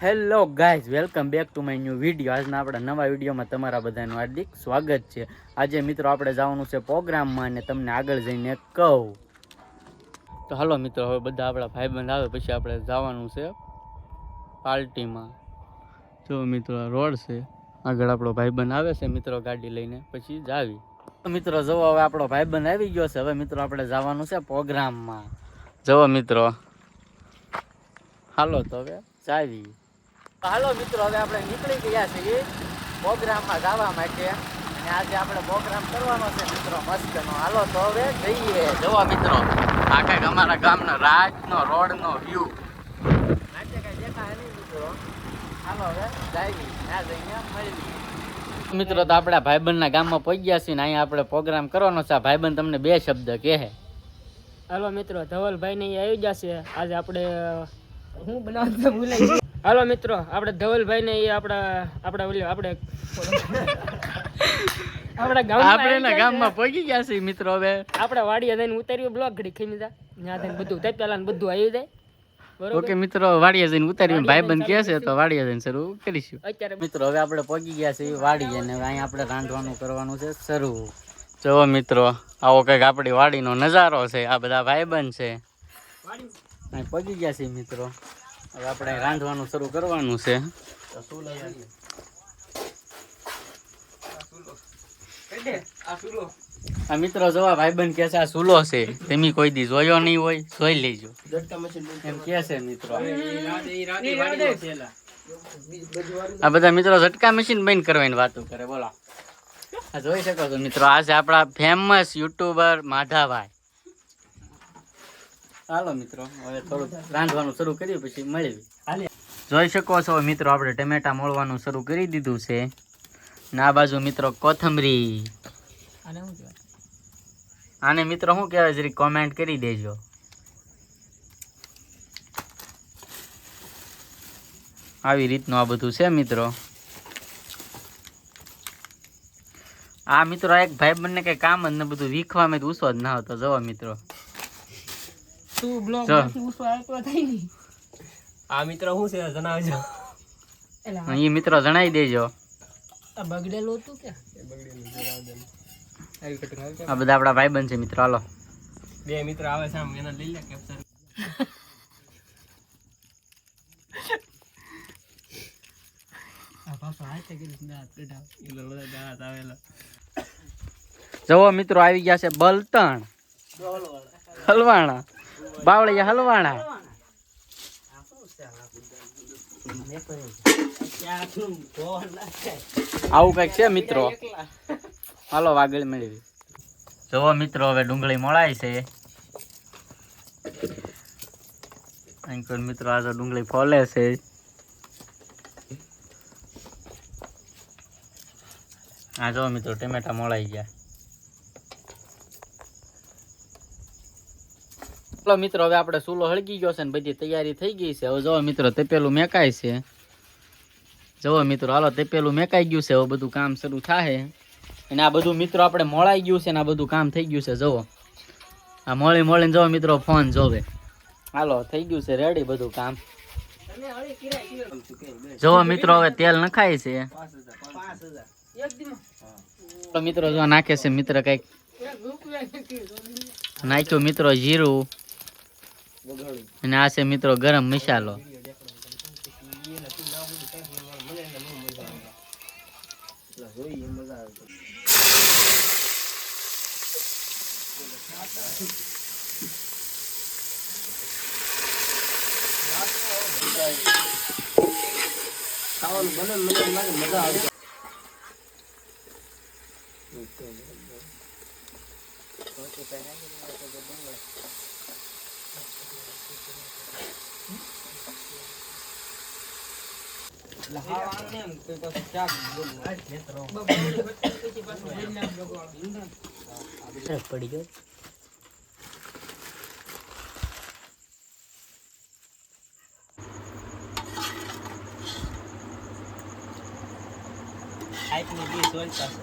Hello guys, welcome back to my new video. આજના આપણા નવા વિડીયોમાં તમારા બધાનું હાર્દિક સ્વાગત છે. આજે મિત્રો આપણે જવાનું છે પ્રોગ્રામમાં અને તમને આગળ જઈને કહું. તો હાલો મિત્રો, હવે બધા આપણા ભાઈબંધ આવે પછી આપણે જવાનું છે પાર્ટીમાં. જો મિત્રો રોડ છે, આગળ આપણો ભાઈબંધ આવે છે મિત્રો ગાડી લઈને, પછી જાવી. તો મિત્રો જુઓ, હવે આપણો ભાઈબંધ આવી ગયો છે. હવે મિત્રો આપણે જવાનું છે પ્રોગ્રામમાં. જુઓ મિત્રો, હાલો તો હવે જાવી. હાલો મિત્રો, હવે આપણે નીકળી ગયા છીએ પ્રોગ્રામમાં જવા માટે. અને આજે આપણે પ્રોગ્રામ કરવાનો છે મિત્રો મસ્તનો. હાલો તો હવે જઈએ. જુઓ મિત્રો, આ કંઈક અમારા ગામનો રાજનો રોડનો વ્યૂ. આજે કઈ દેખાય નહીં મિત્રો. હાલો હવે જાવી, ત્યાં જઈને મળીએ. મિત્રો તો આપણા ભાઈબંધના ગામમાં પહોંચી ગયા છીએ ને અહીંયા આપણે પ્રોગ્રામ કરવાનો છે. ભાઈબંધ તમને બે શબ્દ કહે. હાલો મિત્રો, ધવલભાઈ ને આવી જશે. આજે આપણે હું બનાવતો ભૂલાઈ ગયો. હાલો મિત્રો, આપણે ધવલભાઈ ને આપણા ગામમાં પહોંચી ગયા છીએ મિત્રો. હવે આપણે વાડીએ જઈને ઉતાર્યું બ્લોક ઘડી ખીમી જા ત્યાં થઈને બધું થાય પેલા બધું આવી જાય. ઓકે મિત્રો, વાડીએ જઈને ઉતાર્યું. ભાઈબંધ કહે છે તો વાડીએ જઈને શરૂ કરીશું. અત્યારે મિત્રો હવે આપણે પહોંચી ગયા છીએ વાડીએ ને અહીંયા આપણે રાંધવાનું કરવાનું છે શરૂ. જો મિત્રો, આવો કંઈક આપણી વાડીનો નજારો છે. આ બધા ભાઈબંધ છે. અહીં પહોંચી ગયા છીએ મિત્રો. હવે આપણે રાંધવાનું શરૂ કરવાનું છે. આ મિત્રો જોવા ભાઈબંધ કે છે આ ચૂલો છે. તમે કોઈ દી જોયો નહીં હોય, જોઈ લેજો એમ કે છે મિત્રો. આ બધા મિત્રો ઝટકા મશીન બંધ કરવાની વાતો કરે. બોલો, આ જોઈ શકો છો મિત્રો, આ છે આપણા ફેમસ યુટ્યુબર માધાભાઈ. હાલો મિત્રો, હવે થોડુંક રાંધવાનું શરૂ કર્યું પછી મળીએ. જોઈ શકો છો મિત્રો, આપણે ટમેટા મોળવાનું શરૂ કરી દીધું છે. ને આ બાજુ મિત્રો કોથમરી. આને મિત્રો શું કહેવાય જરી કોમેન્ટ કરી દેજો. આવી રીતનું આ બધું છે મિત્રો. આ મિત્રો એક ભાઈ બંને કઈ કામ જ ને બધું વીખવામાં જ ઉસો જ ના હતો. જવો મિત્રો, આ મિત્રો શું છે જણાવજો. એ મિત્રો જણાવી દેજો. બગડેલું હતું કે આ બધા આપણા ભાઈબંધ છે મિત્રો. હાલો બે મિત્ર આવે છે, આમ એના લઈ લે કેપ્ચર. જવો મિત્રો, આવી ગયા છે બલતણ હલવાણા, બાવળિયા હલવાણા. આવું કઈક છે મિત્રો. હાલો આગળ મેળવી. જુઓ મિત્રો, હવે ડુંગળી મોળાય છે. મિત્રો આ તો ડુંગળી ફોલે છે. હા જો મિત્રો, ટમેટા મોળાઈ ગયા. ચાલો મિત્રો, હવે આપણે ચૂલો હળગી ગયો છે ને બધી તૈયારી થઈ ગઈ છે. હવે જો મિત્રો તપેલું મેકાય છે. જુઓ મિત્રો, હાલો તપેલું મેકાઈ ગયું છે. હવે બધું કામ શરૂ થાય. અને આ બધું મિત્રો આપણે મોળાઈ ગયું છે ને આ બધું કામ થઈ ગયું છે. જુઓ આ મોળીને જુઓ મિત્રો ફોન જોવે. હાલો થઈ ગયું છે રેડી બધું કામ. જુઓ મિત્રો, હવે તેલ નખાય છે. તો મિત્રો જો નાખે છે મિત્ર કઈક નાખ્યું મિત્રો જીરું. અને આ છે મિત્રો ગરમ મસાલો. ખાવાનું બને મને લાગે મજા આવે. પડી ગયો. આઈપની બી સોલ પાસે